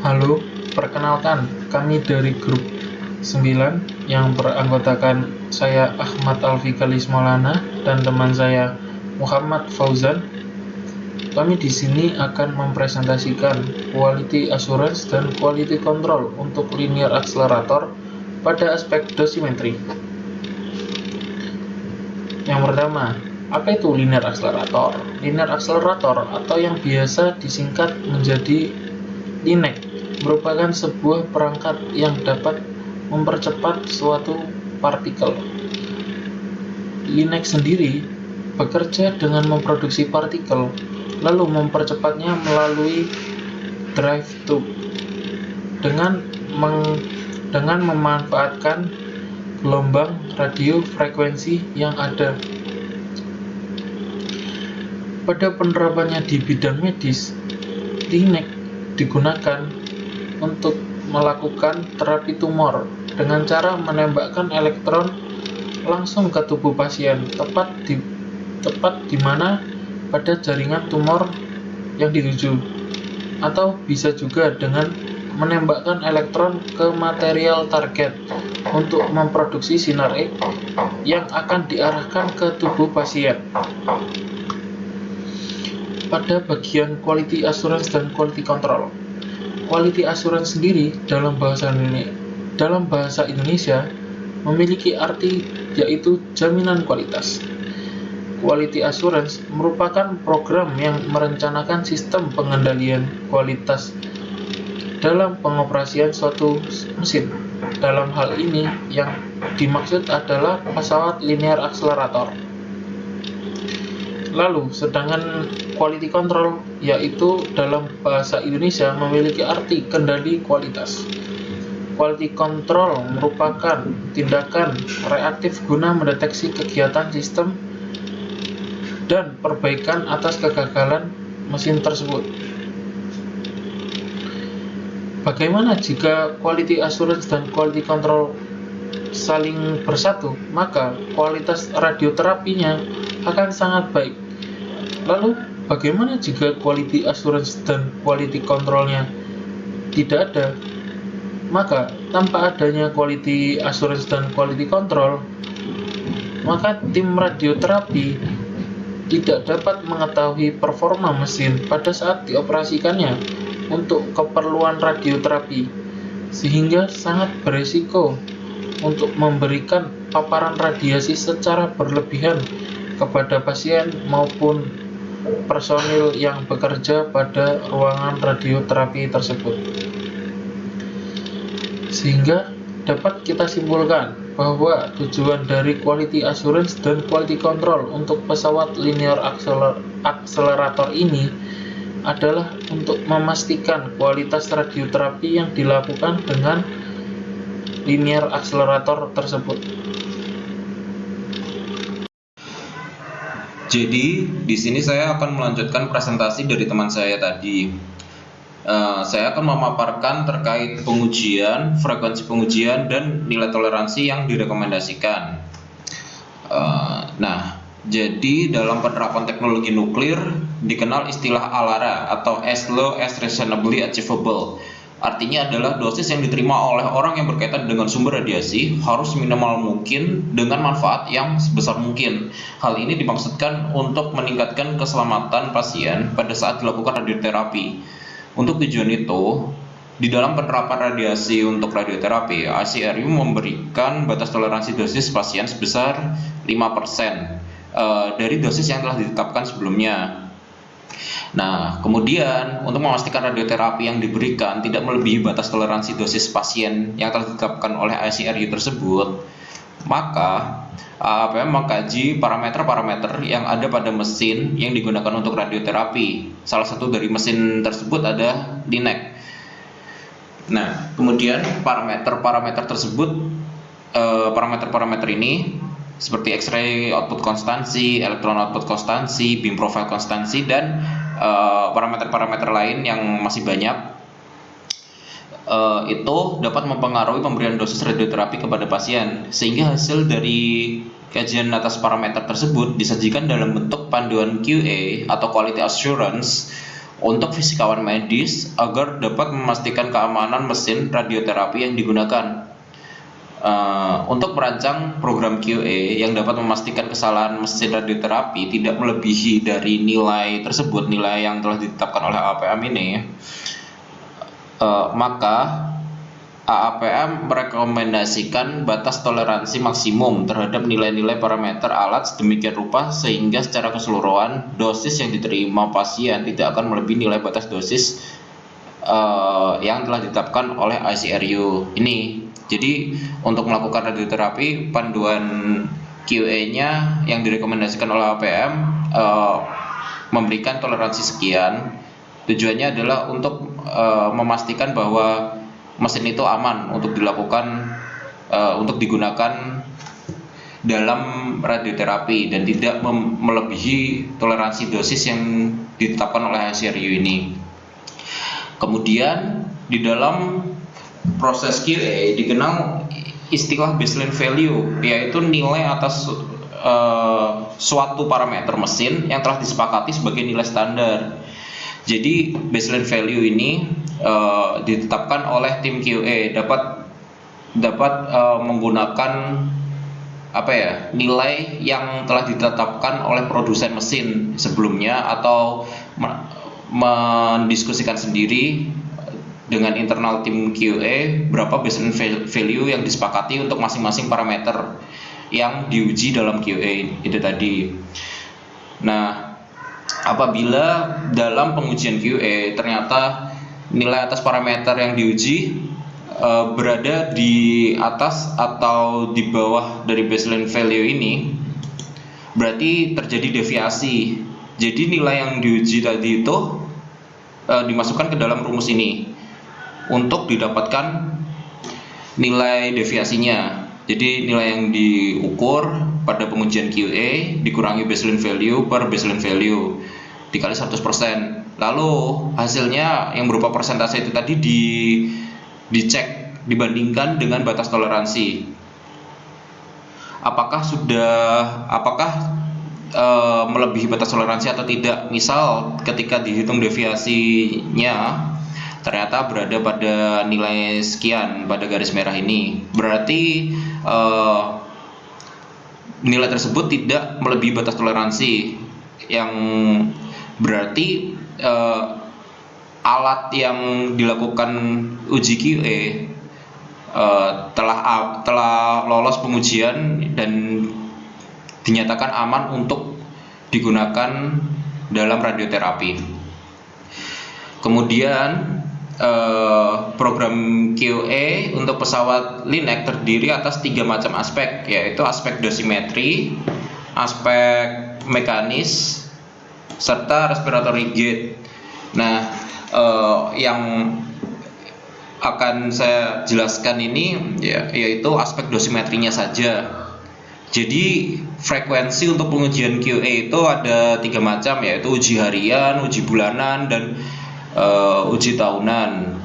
Halo, perkenalkan, kami dari grup 9 yang beranggotakan saya Ahmad Alfi-Kalis Maulana dan teman saya Muhammad Fauzan. Kami di sini akan mempresentasikan quality assurance dan quality control untuk linear accelerator pada aspek dosimetri. Yang pertama, apa itu linear accelerator? Linear accelerator atau yang biasa disingkat menjadi LINAC merupakan sebuah perangkat yang dapat mempercepat suatu partikel. LINAC sendiri bekerja dengan memproduksi partikel, lalu mempercepatnya melalui drive tube dengan memanfaatkan gelombang radio frekuensi yang ada. Pada penerapannya di bidang medis, LINAC digunakan untuk melakukan terapi tumor dengan cara menembakkan elektron langsung ke tubuh pasien, tepat di mana pada jaringan tumor yang dituju, atau bisa juga dengan menembakkan elektron ke material target untuk memproduksi sinar X yang akan diarahkan ke tubuh pasien. Pada bagian quality assurance dan quality control, quality assurance sendiri dalam bahasa Indonesia memiliki arti yaitu jaminan kualitas. Quality assurance merupakan program yang merencanakan sistem pengendalian kualitas dalam pengoperasian suatu mesin. Dalam hal ini yang dimaksud adalah pesawat linear accelerator. Lalu, sedangkan quality control yaitu dalam bahasa Indonesia memiliki arti kendali kualitas. Quality control merupakan tindakan reaktif guna mendeteksi kegiatan sistem dan perbaikan atas kegagalan mesin tersebut. Bagaimana jika quality assurance dan quality control saling bersatu? Maka kualitas radioterapinya akan sangat baik. Lalu, bagaimana jika quality assurance dan quality controlnya tidak ada? Maka, tanpa adanya quality assurance dan quality control, maka tim radioterapi tidak dapat mengetahui performa mesin pada saat dioperasikannya untuk keperluan radioterapi, sehingga sangat berisiko untuk memberikan paparan radiasi secara berlebihan kepada pasien maupun personil yang bekerja pada ruangan radioterapi tersebut. Sehingga dapat kita simpulkan bahwa tujuan dari quality assurance dan quality control untuk pesawat linear accelerator ini adalah untuk memastikan kualitas radioterapi yang dilakukan dengan linear accelerator tersebut. Jadi, di sini saya akan melanjutkan presentasi dari teman saya tadi. Saya akan memaparkan terkait pengujian, frekuensi pengujian, dan nilai toleransi yang direkomendasikan. Jadi dalam penerapan teknologi nuklir dikenal istilah ALARA atau as low as reasonably achievable. Artinya adalah dosis yang diterima oleh orang yang berkaitan dengan sumber radiasi harus minimal mungkin dengan manfaat yang sebesar mungkin. Hal ini dimaksudkan untuk meningkatkan keselamatan pasien pada saat dilakukan radioterapi. Untuk tujuan itu, di dalam penerapan radiasi untuk radioterapi, ICRU memberikan batas toleransi dosis pasien sebesar 5% dari dosis yang telah ditetapkan sebelumnya. Nah, kemudian untuk memastikan radioterapi yang diberikan tidak melebihi batas toleransi dosis pasien yang telah ditetapkan oleh ICRU tersebut, maka APM mengkaji parameter-parameter yang ada pada mesin yang digunakan untuk radioterapi. Salah satu dari mesin tersebut ada LINAC. Nah, kemudian parameter-parameter tersebut, parameter-parameter ini seperti X-ray output konstansi, elektron output konstansi, beam profile konstansi, dan parameter-parameter lain yang masih banyak, itu dapat mempengaruhi pemberian dosis radioterapi kepada pasien, sehingga hasil dari kajian atas parameter tersebut disajikan dalam bentuk panduan QA atau quality assurance untuk fisikawan medis agar dapat memastikan keamanan mesin radioterapi yang digunakan. Untuk merancang program QA yang dapat memastikan kesalahan mesin radioterapi tidak melebihi dari nilai tersebut, nilai yang telah ditetapkan oleh AAPM ini, maka AAPM merekomendasikan batas toleransi maksimum terhadap nilai-nilai parameter alat sedemikian rupa sehingga secara keseluruhan dosis yang diterima pasien tidak akan melebihi nilai batas dosis yang telah ditetapkan oleh ICRU ini. Jadi untuk melakukan radioterapi, panduan QA-nya yang direkomendasikan oleh AAPM memberikan toleransi sekian. Tujuannya adalah untuk memastikan bahwa mesin itu aman untuk dilakukan, untuk digunakan dalam radioterapi dan tidak melebihi toleransi dosis yang ditetapkan oleh ICRU ini. Kemudian di dalam proses QA dikenal istilah baseline value, yaitu nilai atas suatu parameter mesin yang telah disepakati sebagai nilai standar. Jadi baseline value ini ditetapkan oleh tim QA dapat menggunakan nilai yang telah ditetapkan oleh produsen mesin sebelumnya atau mendiskusikan sendiri dengan internal tim QA berapa baseline value yang disepakati untuk masing-masing parameter yang diuji dalam QA itu tadi. Nah, apabila dalam pengujian QA ternyata nilai atas parameter yang diuji berada di atas atau di bawah dari baseline value ini, berarti terjadi deviasi. Jadi nilai yang diuji tadi itu dimasukkan ke dalam rumus ini untuk didapatkan nilai deviasinya. Jadi nilai yang diukur pada pengujian QA dikurangi baseline value per baseline value dikali 100%. Lalu hasilnya yang berupa persentase itu tadi dicek, dibandingkan dengan batas toleransi. Apakah melebihi batas toleransi atau tidak. Misal ketika dihitung deviasinya ternyata berada pada nilai sekian pada garis merah ini, berarti nilai tersebut tidak melebihi batas toleransi, yang berarti alat yang dilakukan uji QA telah lolos pengujian dan dinyatakan aman untuk digunakan dalam radioterapi. Kemudian program QA untuk pesawat Linac terdiri atas 3 macam aspek, yaitu aspek dosimetri, aspek mekanis, serta respiratory gate. Nah, yang akan saya jelaskan ini yaitu aspek dosimetrinya saja. Jadi frekuensi untuk pengujian QA itu ada 3 macam, yaitu uji harian, uji bulanan, dan uji tahunan.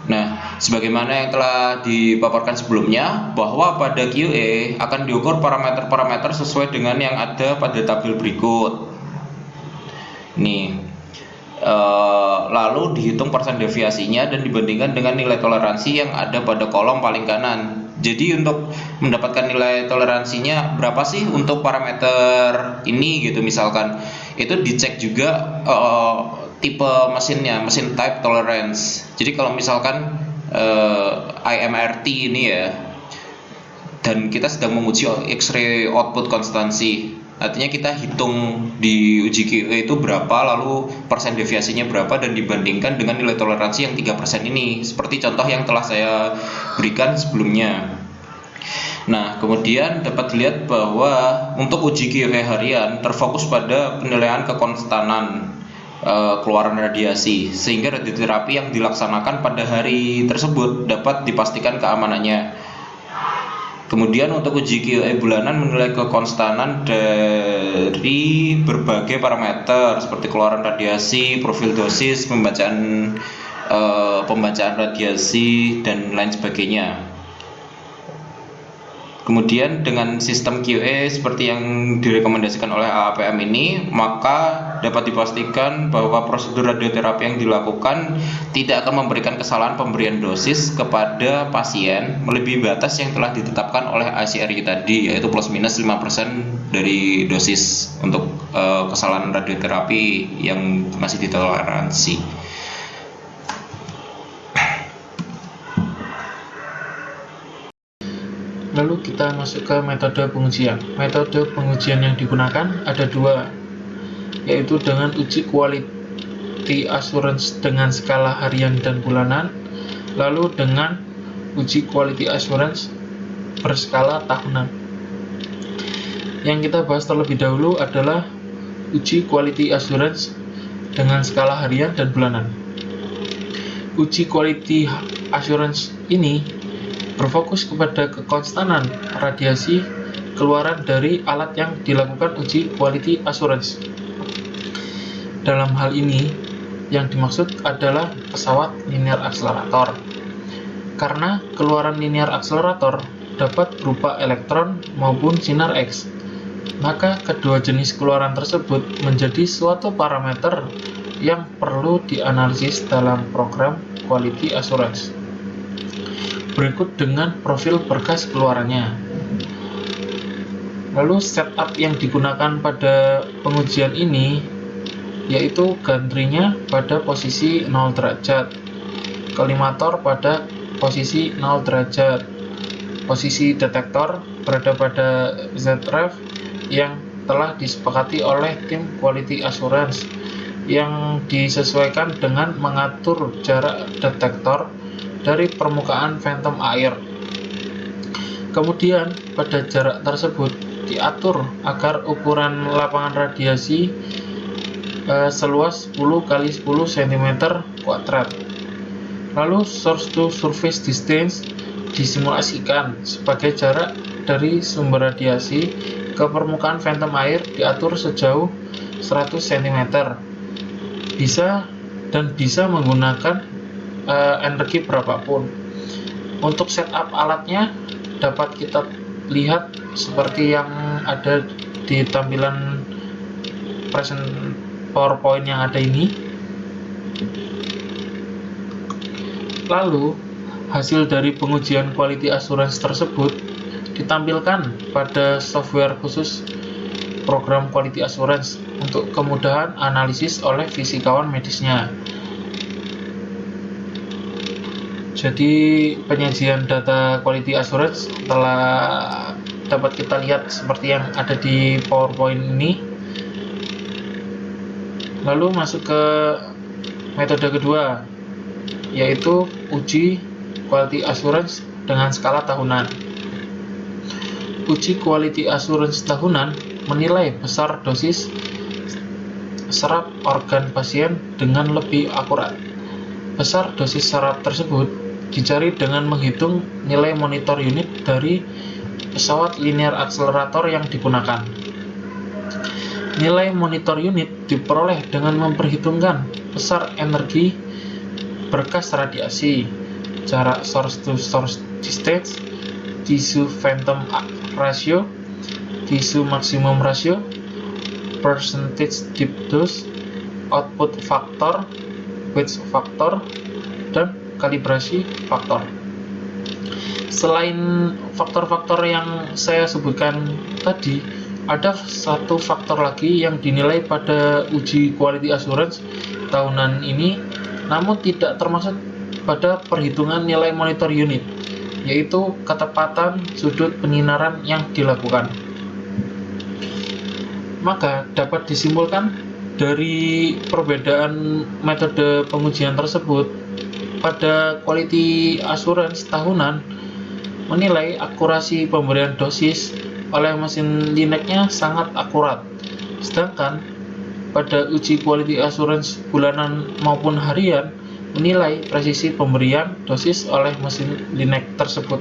Nah, sebagaimana yang telah dipaparkan sebelumnya, bahwa pada QA akan diukur parameter-parameter sesuai dengan yang ada pada tabel berikut. Nih, lalu dihitung persen deviasinya dan dibandingkan dengan nilai toleransi yang ada pada kolom paling kanan. Jadi untuk mendapatkan nilai toleransinya berapa sih untuk parameter ini gitu, misalkan itu dicek juga tipe mesinnya, mesin type tolerance. Jadi kalau misalkan IMRT ini ya, dan kita sedang menguji X-ray output konstansi, artinya kita hitung di uji QA itu berapa, lalu persen deviasinya berapa, dan dibandingkan dengan nilai toleransi yang 3% ini, seperti contoh yang telah saya berikan sebelumnya. Nah, kemudian dapat dilihat bahwa untuk uji QA harian terfokus pada penilaian kekonstanan keluaran radiasi, sehingga radioterapi yang dilaksanakan pada hari tersebut dapat dipastikan keamanannya. Kemudian untuk uji QA bulanan menilai kekonstanan dari berbagai parameter seperti keluaran radiasi, profil dosis, pembacaan radiasi, dan lain sebagainya. Kemudian dengan sistem QA seperti yang direkomendasikan oleh AAPM ini, maka dapat dipastikan bahwa prosedur radioterapi yang dilakukan tidak akan memberikan kesalahan pemberian dosis kepada pasien melebihi batas yang telah ditetapkan oleh ICRI tadi, yaitu plus minus 5% dari dosis untuk kesalahan radioterapi yang masih ditoleransi. Lalu kita masuk ke metode pengujian. Metode pengujian yang digunakan ada dua, yaitu dengan uji quality assurance dengan skala harian dan bulanan, lalu dengan uji quality assurance berskala tahunan. Yang kita bahas terlebih dahulu adalah uji quality assurance dengan skala harian dan bulanan. Uji quality assurance ini berfokus kepada kekonstanan radiasi keluaran dari alat yang dilakukan uji quality assurance. Dalam hal ini, yang dimaksud adalah pesawat linear akselerator. Karena keluaran linear akselerator dapat berupa elektron maupun sinar X, maka kedua jenis keluaran tersebut menjadi suatu parameter yang perlu dianalisis dalam program quality assurance. Berikut dengan profil berkas keluarannya. Lalu setup yang digunakan pada pengujian ini yaitu gantrinya pada posisi 0 derajat, kolimator pada posisi 0 derajat, posisi detektor berada pada Zref yang telah disepakati oleh tim quality assurance yang disesuaikan dengan mengatur jarak detektor dari permukaan phantom air. Kemudian pada jarak tersebut diatur agar ukuran lapangan radiasi seluas 10 x 10 cm kuadrat. Lalu source to surface distance disimulasikan sebagai jarak dari sumber radiasi ke permukaan phantom air diatur sejauh 100 cm. Bisa menggunakan energi berapapun. Untuk setup alatnya dapat kita lihat seperti yang ada di tampilan present PowerPoint yang ada ini. Lalu hasil dari pengujian quality assurance tersebut ditampilkan pada software khusus program quality assurance untuk kemudahan analisis oleh fisikawan medisnya. Jadi penyajian data quality assurance telah dapat kita lihat seperti yang ada di PowerPoint ini. Lalu masuk ke metode kedua, yaitu uji quality assurance dengan skala tahunan. Uji quality assurance tahunan menilai besar dosis serap organ pasien dengan lebih akurat. Besar dosis serap tersebut dicari dengan menghitung nilai monitor unit dari pesawat linear akselerator yang digunakan. Nilai monitor unit diperoleh dengan memperhitungkan besar energi berkas radiasi, jarak source to source distance, tisu phantom ratio, tisu maksimum ratio, percentage deep dose, output factor, wedge factor, dan kalibrasi faktor. Selain faktor-faktor yang saya sebutkan tadi, ada satu faktor lagi yang dinilai pada uji quality assurance tahunan ini, namun tidak termasuk pada perhitungan nilai monitor unit, yaitu ketepatan sudut penyinaran yang dilakukan. Maka dapat disimpulkan dari perbedaan metode pengujian tersebut, pada quality assurance tahunan menilai akurasi pemberian dosis oleh mesin Linac-nya sangat akurat, sedangkan pada uji quality assurance bulanan maupun harian menilai presisi pemberian dosis oleh mesin Linac tersebut.